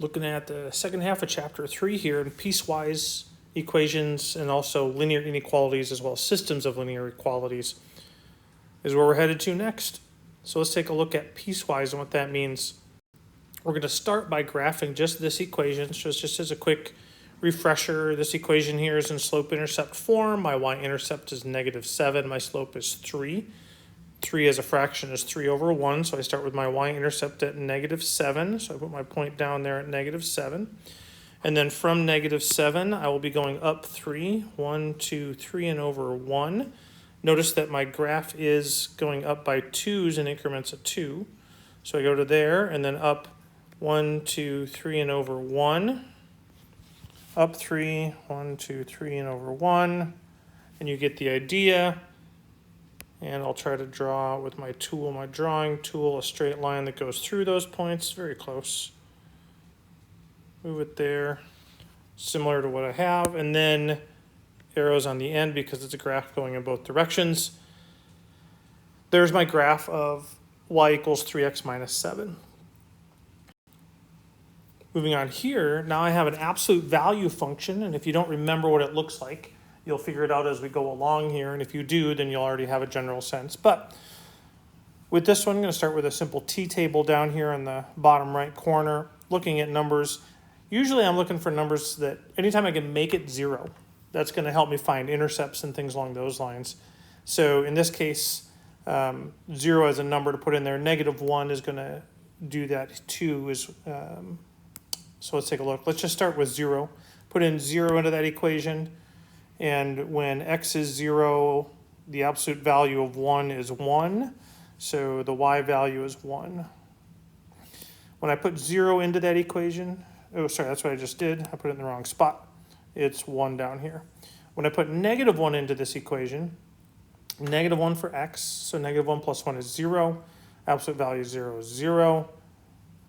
looking at the second half of chapter 3 here, and piecewise equations and also linear inequalities as well as systems of linear equalities is where we're headed to next. So let's take a look at piecewise and what that means. We're going to start by graphing just this equation. So just as a quick refresher, this equation here is in slope-intercept form. My y-intercept is -7. My slope is 3. 3 as a fraction is 3 over 1. So I start with my y-intercept at -7. So I put my point down there at -7. And then from -7, I will be going up 3. 1, 2, 3, and over 1. Notice that my graph is going up by 2s in increments of 2. So I go to there and then up 1, 2, 3, and over 1. Up 3, 1, 2, 3, and over 1. And you get the idea. And I'll try to draw with my tool, my drawing tool, a straight line that goes through those points. Very close. Move it there. Similar to what I have. And then arrows on the end because it's a graph going in both directions. There's my graph of y equals 3x minus 7. Moving on here, now I have an absolute value function, and if you don't remember what it looks like, you'll figure it out as we go along here, and if you do, then you'll already have a general sense. But with this one, I'm going to start with a simple t-table down here in the bottom right corner, looking at numbers. Usually I'm looking for numbers that anytime I can make it 0, that's going to help me find intercepts and things along those lines. So in this case, 0 as a number to put in there. -1 is going to do that. 2 is... So let's take a look. Let's just start with 0. Put in 0 into that equation. And when x is 0, the absolute value of 1 is 1. So the y value is 1. When I put 0 into that equation, oh, sorry, that's what I just did. I put it in the wrong spot. It's 1 down here. When I put -1 into this equation, -1 for x, so -1 plus 1 is 0. Absolute value 0 is 0.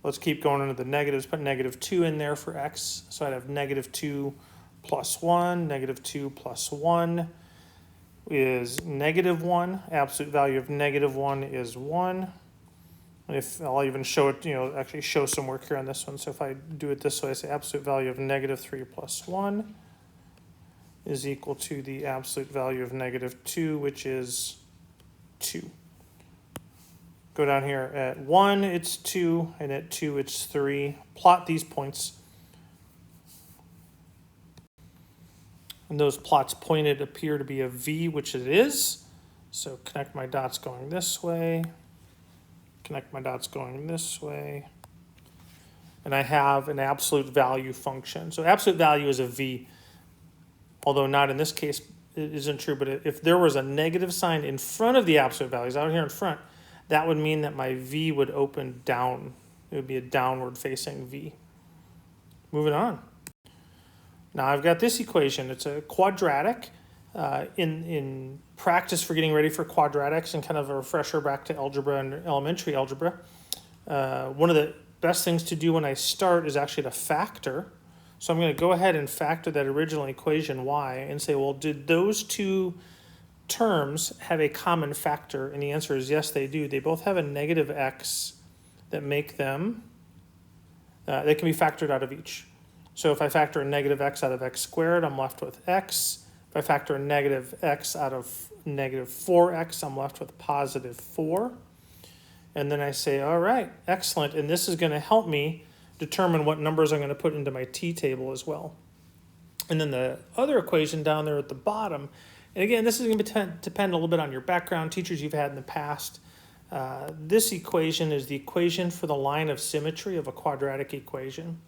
Let's keep going into the negatives. Put -2 in there for x. So I'd have -2 plus 1. -2 plus 1 is -1. Absolute value of -1 is 1. And if I'll even show it, actually show some work here on this one. So if I do it this way, I say absolute value of -3 plus 1 is equal to the absolute value of -2, which is 2. Go down here at 1, it's 2, and at 2, it's 3. Plot these points. And those plots pointed appear to be a V, which it is. So connect my dots going this way. Connect my dots going this way. And I have an absolute value function. So absolute value is a V, although not in this case, it isn't true. But if there was a negative sign in front of the absolute values, out here in front, that would mean that my V would open down. It would be a downward facing V. Moving on. Now I've got this equation. It's a quadratic. In practice for getting ready for quadratics and kind of a refresher back to algebra and elementary algebra, one of the best things to do when I start is actually to factor. So I'm going to go ahead and factor that original equation y and say, well, did those two terms have a common factor? And the answer is yes, they do. They both have a -x that make them, they can be factored out of each. So if I factor a -x out of x squared, I'm left with x. If I factor a -x out of -4x, I'm left with +4. And then I say, all right, excellent. And this is going to help me determine what numbers I'm going to put into my t-table as well. And then the other equation down there at the bottom, and again, this is going to depend a little bit on your background, teachers you've had in the past. This equation is the equation for the line of symmetry of a quadratic equation.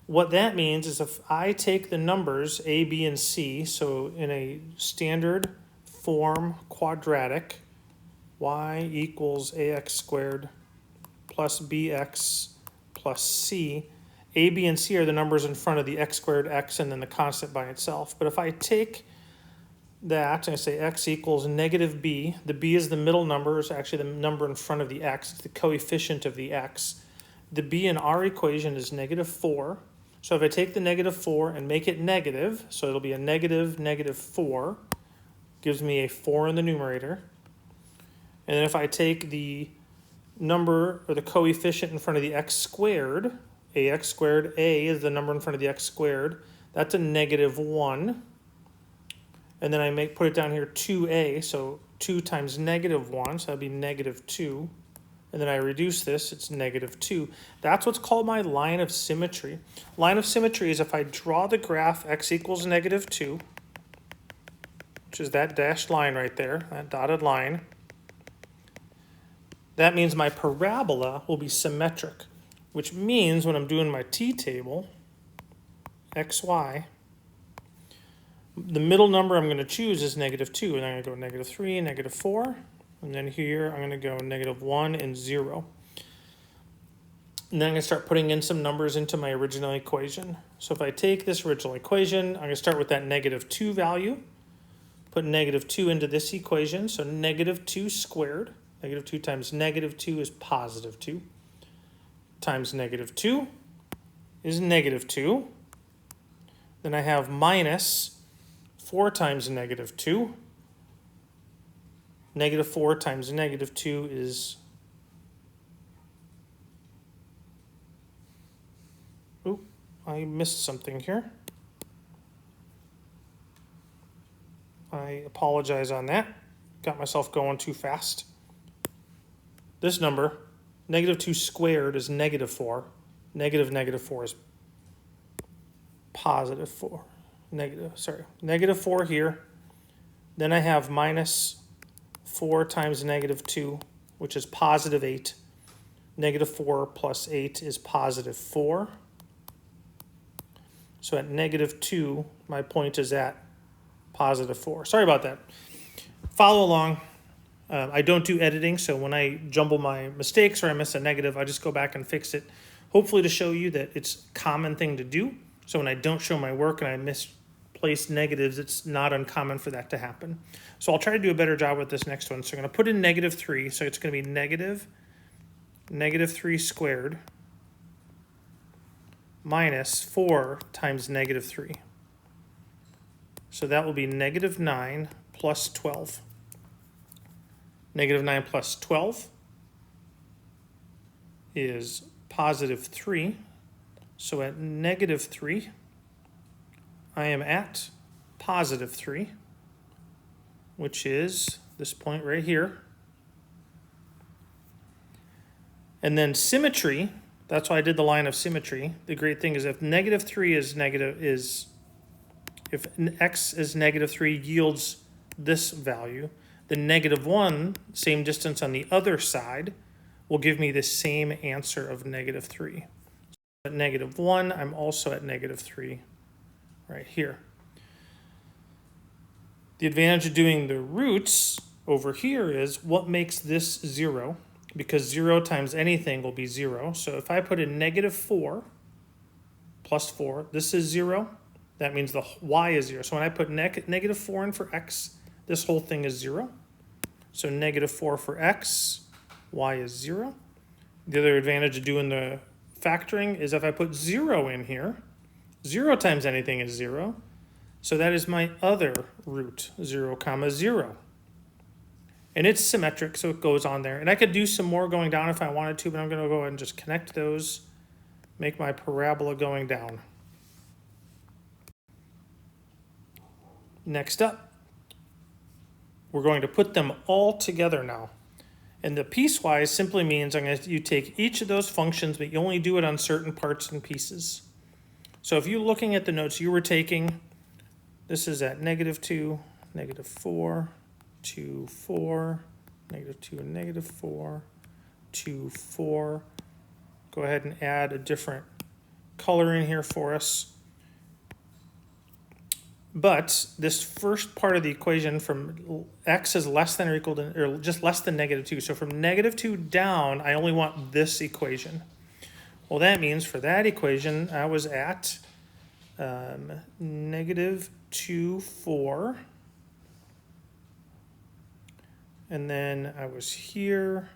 What that means is if I take the numbers a, b, and c, so in a standard form quadratic, y equals ax squared plus bx plus c, a, b, and c are the numbers in front of the x squared, x, and then the constant by itself. But if I take that and I say x equals -b, the b is the middle number, is actually the number in front of the x, it's the coefficient of the x. The b in our equation is -4. So if I take the -4 and make it negative, so it'll be a -4, gives me a 4 in the numerator. And then if I take the number or the coefficient in front of the x squared, ax squared, a is the number in front of the x squared. That's a -1. And then I put it down here 2a, so 2 times -1, so that'd be -2. And then I reduce this, it's -2. That's what's called my line of symmetry. Line of symmetry is if I draw the graph x equals -2, which is that dashed line right there, that dotted line. That means my parabola will be symmetric, which means when I'm doing my t-table, xy, the middle number I'm going to choose is -2, and I'm going to go -3, -4, and then here I'm going to go -1 and 0. And then I'm going to start putting in some numbers into my original equation. So if I take this original equation, I'm going to start with that -2 value, put -2 into this equation, so -2 squared. -2 times -2 is +2, times -2 is -2. Then I have minus 4 times -2. -4 times -2 is, oop, I missed something here. I apologize on that. Got myself going too fast. This number, -2 squared is -4. -4 is +4. -4 here. Then I have minus 4 times -2, which is +8. -4 plus 8 is +4. So at -2, my point is at +4. Sorry about that. Follow along. I don't do editing, so when I jumble my mistakes or I miss a negative, I just go back and fix it, hopefully to show you that it's a common thing to do. So when I don't show my work and I misplace negatives, it's not uncommon for that to happen. So I'll try to do a better job with this next one. So I'm going to put in -3, so it's going to be -3 squared minus 4 times -3. So that will be -9 plus 12. -9 plus 12 is +3. So at -3, I am at +3, which is this point right here. And then symmetry, that's why I did the line of symmetry. The great thing is if -3 if x is -3 yields this value, then -1, same distance on the other side, will give me the same answer of -3. At -1, I'm also at -3 right here. The advantage of doing the roots over here is what makes this 0, because 0 times anything will be 0. So if I put in -4 plus 4, this is 0. That means the y is 0. So when I put -4 in for x, this whole thing is 0. So -4 for x, y is 0. The other advantage of doing the factoring is if I put 0 in here, 0 times anything is 0. So that is my other root, 0, 0. And it's symmetric, so it goes on there. And I could do some more going down if I wanted to, but I'm going to go ahead and just connect those, make my parabola going down. Next up, we're going to put them all together now. And the piecewise simply means you take each of those functions, but you only do it on certain parts and pieces. So if you're looking at the notes you were taking, this is at -2, -4, 2, 4, -2 and -4, 2, 4. Go ahead and add a different color in here for us. But this first part of the equation from x is less than or equal to, or just less than -2. So from -2 down, I only want this equation. Well, that means for that equation, I was at -2, 4. And then I was here,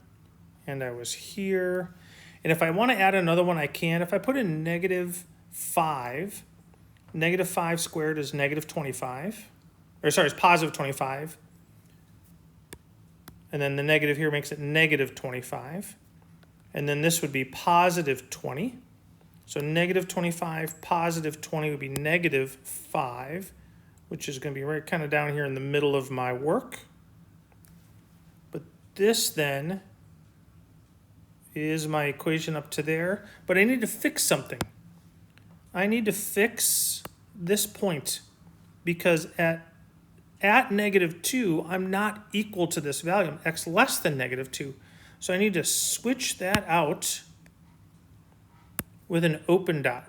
and I was here. And if I want to add another one, I can. If I put in -5, -5 squared is -25. Or sorry, it's +25. And then the negative here makes it -25. And then this would be +20. So negative 25, positive 20 would be negative 5, which is going to be right kind of down here in the middle of my work. But this then is my equation up to there. But I need to fix something. I need to fix this point because at negative 2, I'm not equal to this value. I'm x less than negative 2. So I need to switch that out with an open dot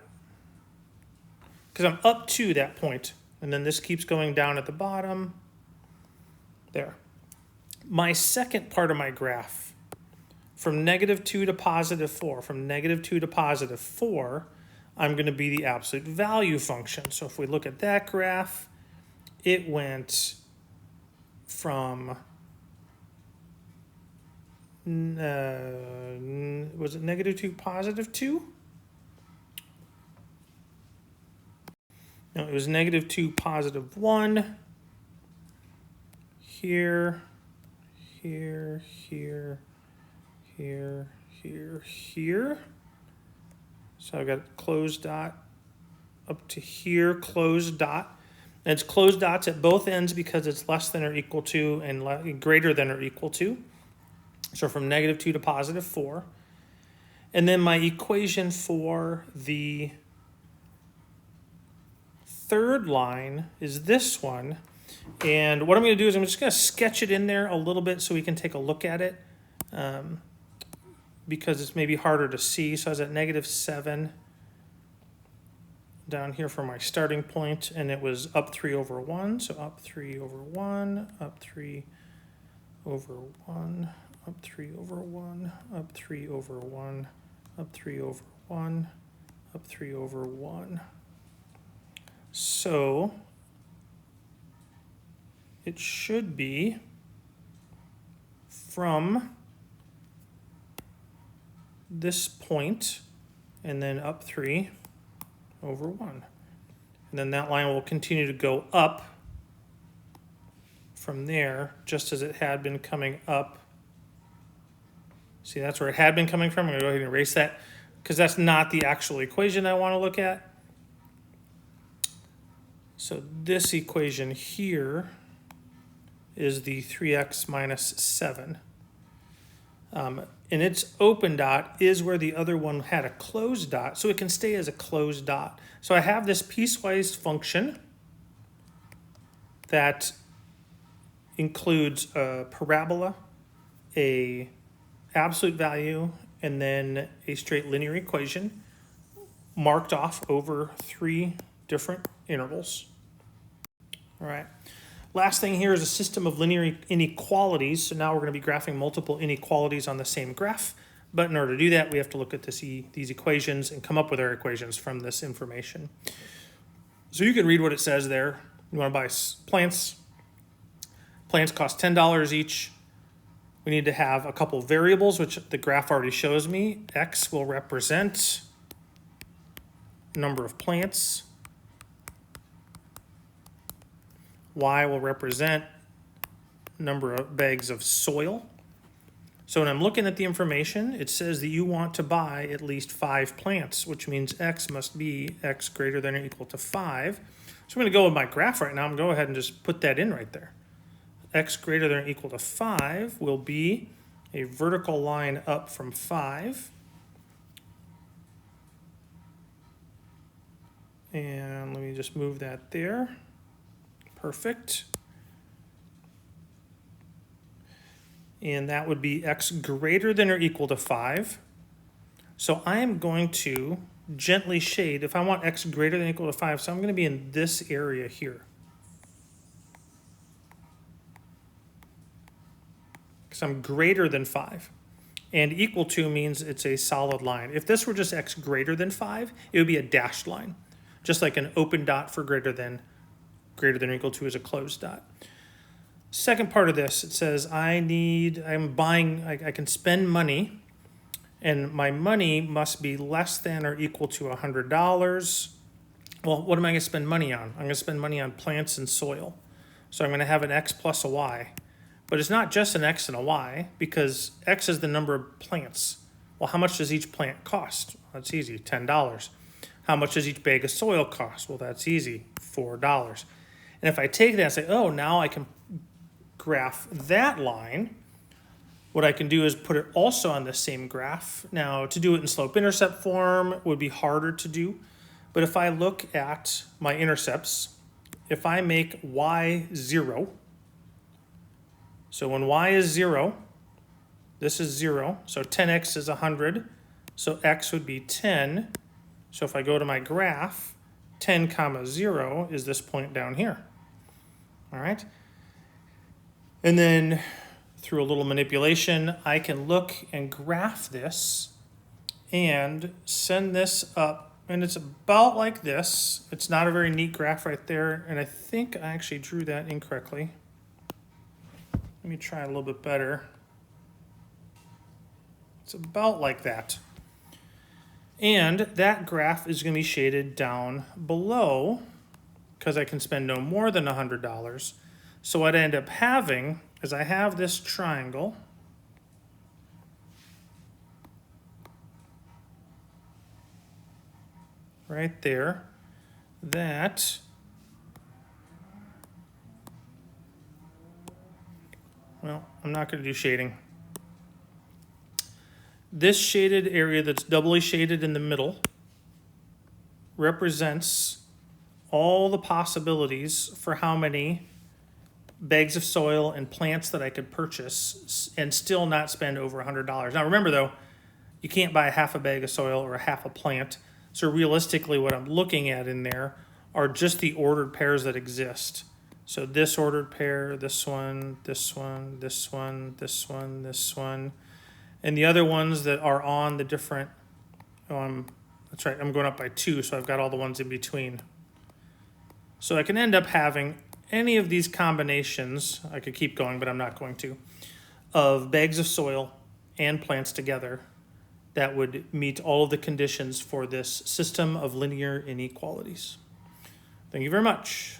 because I'm up to that point. And then this keeps going down at the bottom. There. My second part of my graph, from negative 2 to positive 4, from negative 2 to positive 4, I'm going to be the absolute value function. So if we look at that graph, it went from, was it negative 2, positive 2? No, it was negative 2, positive 1. Here, here, here, here, here, here. So I've got closed dot up to here, closed dot. And it's closed dots at both ends because it's less than or equal to and greater than or equal to. So from negative 2 to positive 4. And then my equation for the third line is this one. And what I'm going to do is I'm just going to sketch it in there a little bit so we can take a look at it because it's maybe harder to see. So I was at negative 7 down here for my starting point, and it was up 3 over 1. So up 3 over 1, up 3 over 1, up 3 over 1, up 3 over 1, up 3 over 1, up 3 over 1. So it should be from this point and then up 3 over 1. And then that line will continue to go up from there, just as it had been coming up. See, that's where it had been coming from. I'm going to go ahead and erase that because that's not the actual equation I want to look at. So this equation here is the 3x minus 7. And its open dot is where the other one had a closed dot, so it can stay as a closed dot. So I have this piecewise function that includes a parabola, a absolute value, and then a straight linear equation marked off over 3 different intervals. All right. Last thing here is a system of linear inequalities. So now we're going to be graphing multiple inequalities on the same graph. But in order to do that, we have to look at these equations and come up with our equations from this information. So you can read what it says there. You want to buy plants. Plants cost $10 each. We need to have a couple variables, which the graph already shows me. X will represent number of plants. Y will represent number of bags of soil. So when I'm looking at the information, it says that you want to buy at least 5 plants, which means X must be X greater than or equal to 5. So I'm going to go with my graph right now. I'm going to go ahead and just put that in right there. X greater than or equal to 5 will be a vertical line up from 5. And let me just move that there. Perfect. And that would be X greater than or equal to 5. So I am going to gently shade if I want X greater than or equal to 5. So I'm going to be in this area here. Because I'm greater than 5. And equal to means it's a solid line. If this were just X greater than 5, it would be a dashed line. Just like an open dot for greater than or equal to is a closed dot. Second part of this, it says I can spend money, and my money must be less than or equal to $100. Well, what am I going to spend money on? I'm going to spend money on plants and soil. So I'm going to have an X plus a Y. But it's not just an X and a Y, because X is the number of plants. Well, how much does each plant cost? That's easy, $10. How much does each bag of soil cost? Well, that's easy, $4. And if I take that and say, oh, now I can graph that line, what I can do is put it also on the same graph. Now, to do it in slope-intercept form would be harder to do. But if I look at my intercepts, if I make y 0, so when y is 0, this is 0, so 10x is 100, so x would be 10. So if I go to my graph, 10 comma 0 is this point down here. All right? And then through a little manipulation, I can look and graph this and send this up. And it's about like this. It's not a very neat graph right there. And I think I actually drew that incorrectly. Let me try a little bit better. It's about like that. And that graph is going to be shaded down below because I can spend no more than $100. So what I end up having is I have this triangle. Right there, that well, I'm not going to do shading. This shaded area that's doubly shaded in the middle represents all the possibilities for how many bags of soil and plants that I could purchase and still not spend over $100. Now remember though, you can't buy a half a bag of soil or a half a plant. So realistically, what I'm looking at in there are just the ordered pairs that exist. So this ordered pair, this one, this one, this one, this one, this one, and the other ones that are on the different, that's right, I'm going up by 2, so I've got all the ones in between. So I can end up having any of these combinations, I could keep going, but I'm not going to, of bags of soil and plants together that would meet all of the conditions for this system of linear inequalities. Thank you very much.